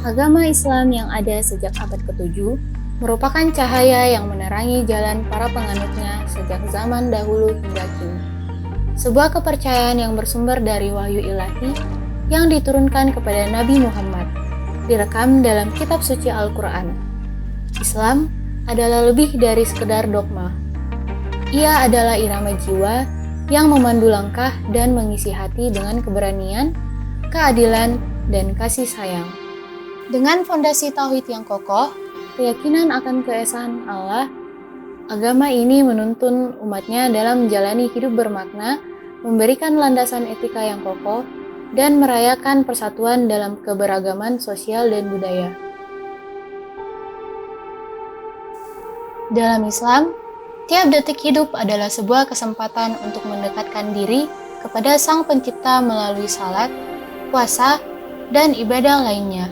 Agama Islam yang ada sejak abad ke-7 merupakan cahaya yang menerangi jalan para penganutnya sejak zaman dahulu hingga kini. Sebuah kepercayaan yang bersumber dari wahyu ilahi yang diturunkan kepada Nabi Muhammad, direkam dalam kitab suci Al-Quran. Islam adalah lebih dari sekedar dogma. Ia adalah irama jiwa yang memandu langkah dan mengisi hati dengan keberanian, keadilan, dan kasih sayang. Dengan fondasi tauhid yang kokoh, keyakinan akan keesaan Allah, agama ini menuntun umatnya dalam menjalani hidup bermakna, memberikan landasan etika yang kokoh, dan merayakan persatuan dalam keberagaman sosial dan budaya. Dalam Islam, tiap detik hidup adalah sebuah kesempatan untuk mendekatkan diri kepada Sang Pencipta melalui salat, puasa, dan ibadah lainnya.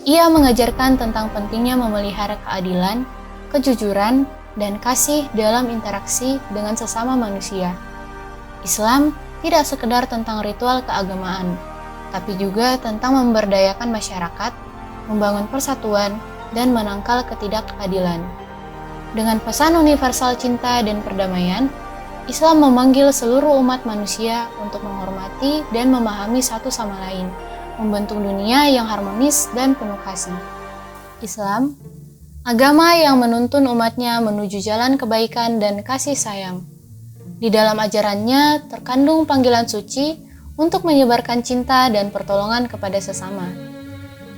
Ia mengajarkan tentang pentingnya memelihara keadilan, kejujuran, dan kasih dalam interaksi dengan sesama manusia. Islam tidak sekedar tentang ritual keagamaan, tapi juga tentang memberdayakan masyarakat, membangun persatuan, dan menangkal ketidakadilan. Dengan pesan universal cinta dan perdamaian, Islam memanggil seluruh umat manusia untuk menghormati dan memahami satu sama lain, membentuk dunia yang harmonis dan penuh kasih. Islam, agama yang menuntun umatnya menuju jalan kebaikan dan kasih sayang. Di dalam ajarannya terkandung panggilan suci untuk menyebarkan cinta dan pertolongan kepada sesama.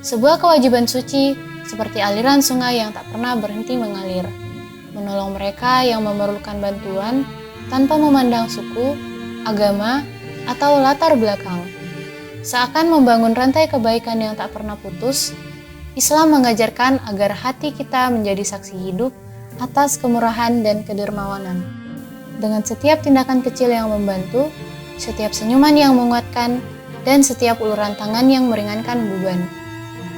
Sebuah kewajiban suci seperti aliran sungai yang tak pernah berhenti mengalir, menolong mereka yang memerlukan bantuan tanpa memandang suku, agama, atau latar belakang. Seakan membangun rantai kebaikan yang tak pernah putus, Islam mengajarkan agar hati kita menjadi saksi hidup atas kemurahan dan kedermawanan. Dengan setiap tindakan kecil yang membantu, setiap senyuman yang menguatkan, dan setiap uluran tangan yang meringankan beban,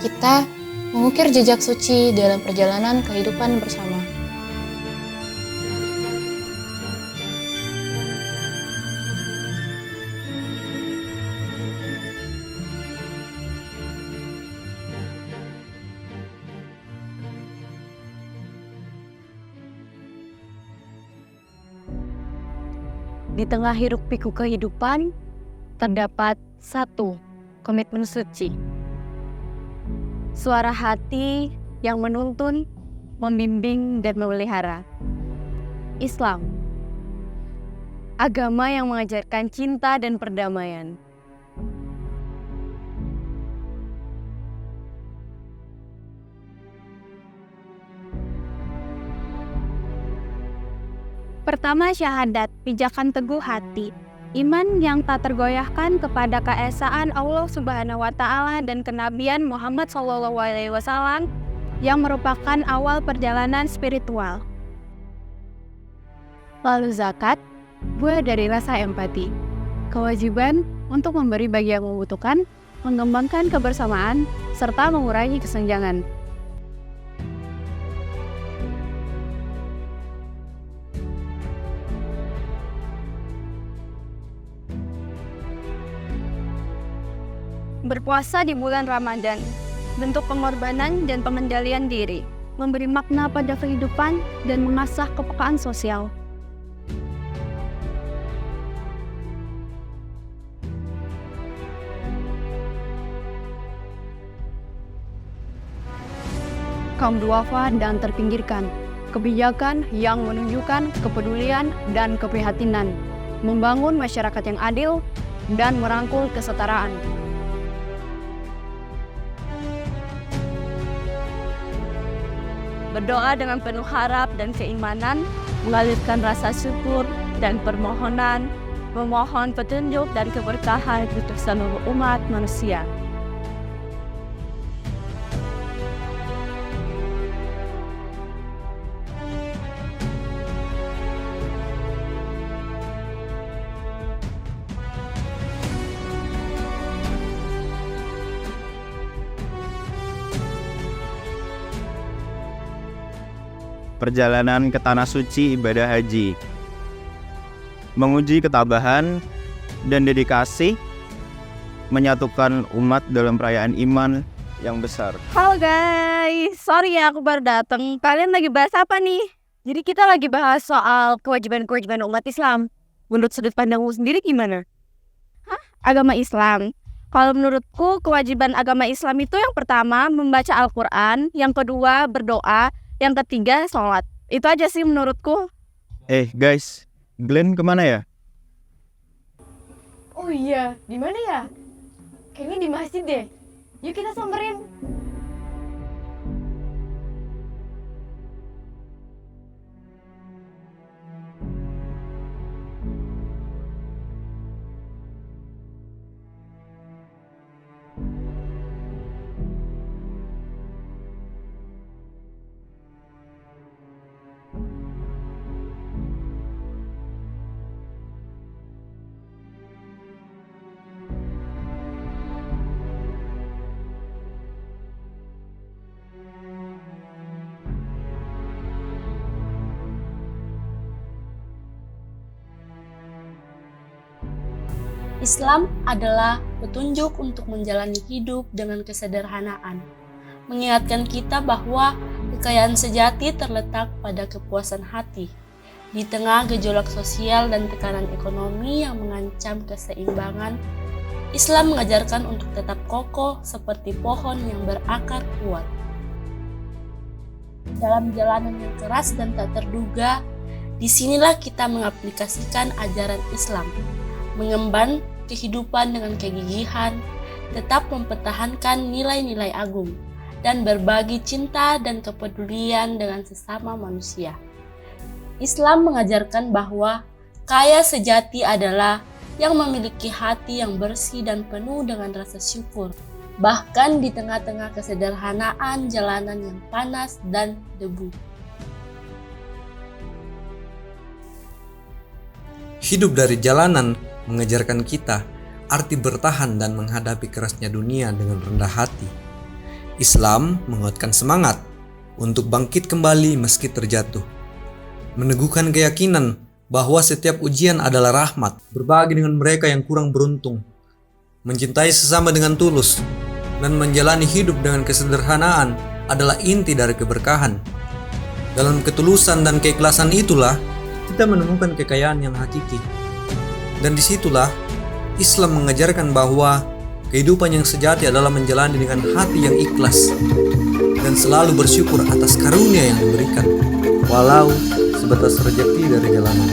kita mengukir jejak suci dalam perjalanan kehidupan bersama. Di tengah hiruk-pikuk kehidupan, terdapat satu komitmen suci. Suara hati yang menuntun, membimbing, dan memelihara. Islam, agama yang mengajarkan cinta dan perdamaian. Pertama, syahadat, pijakan teguh hati. Iman yang tak tergoyahkan kepada keesaan Allah Subhanahu wa Ta'ala dan kenabian Muhammad SAW yang merupakan awal perjalanan spiritual. Lalu zakat, buah dari rasa empati. Kewajiban untuk memberi bagi yang membutuhkan, mengembangkan kebersamaan, serta mengurangi kesenjangan. Berpuasa di bulan Ramadan, bentuk pengorbanan dan pengendalian diri, memberi makna pada kehidupan dan mengasah kepekaan sosial. Kaum duafa dan terpinggirkan, kebijakan yang menunjukkan kepedulian dan keprihatinan, membangun masyarakat yang adil dan merangkul kesetaraan. Berdoa dengan penuh harap dan keimanan, mengalirkan rasa syukur dan permohonan, memohon petunjuk dan keberkahan untuk seluruh umat manusia. Perjalanan ke Tanah Suci ibadah haji. Menguji ketabahan dan dedikasi, menyatukan umat dalam perayaan iman yang besar. Halo guys, sorry ya aku baru datang. Kalian lagi bahas apa nih? Jadi kita lagi bahas soal kewajiban-kewajiban umat Islam. Menurut sudut pandangmu sendiri gimana? Agama Islam. Kalau menurutku kewajiban agama Islam itu yang pertama membaca Al-Quran, yang kedua berdoa, yang ketiga sholat. Itu aja sih menurutku. Guys, Glenn kemana ya? Oh iya, di mana ya? Kayaknya di masjid deh. Yuk kita samperin. Islam adalah petunjuk untuk menjalani hidup dengan kesederhanaan, mengingatkan kita bahwa kekayaan sejati terletak pada kepuasan hati. Di tengah gejolak sosial dan tekanan ekonomi yang mengancam keseimbangan, Islam mengajarkan untuk tetap kokoh seperti pohon yang berakar kuat. Dalam jalanan yang keras dan tak terduga, disinilah kita mengaplikasikan ajaran Islam, mengemban kehidupan dengan kegigihan, tetap mempertahankan nilai-nilai agung, dan berbagi cinta dan kepedulian dengan sesama manusia. Islam mengajarkan bahwa kaya sejati adalah yang memiliki hati yang bersih dan penuh dengan rasa syukur, bahkan di tengah-tengah kesederhanaan jalanan yang panas dan debu. Hidup dari jalanan mengajarkan kita arti bertahan dan menghadapi kerasnya dunia dengan rendah hati. Islam menguatkan semangat untuk bangkit kembali meski terjatuh, meneguhkan keyakinan bahwa setiap ujian adalah rahmat, berbagi dengan mereka yang kurang beruntung, mencintai sesama dengan tulus, dan menjalani hidup dengan kesederhanaan adalah inti dari keberkahan. Dalam ketulusan dan keikhlasan itulah kita menemukan kekayaan yang hakiki. Dan disitulah Islam mengajarkan bahwa kehidupan yang sejati adalah menjalani dengan hati yang ikhlas dan selalu bersyukur atas karunia yang diberikan, walau sebatas rezeki dari jalanan.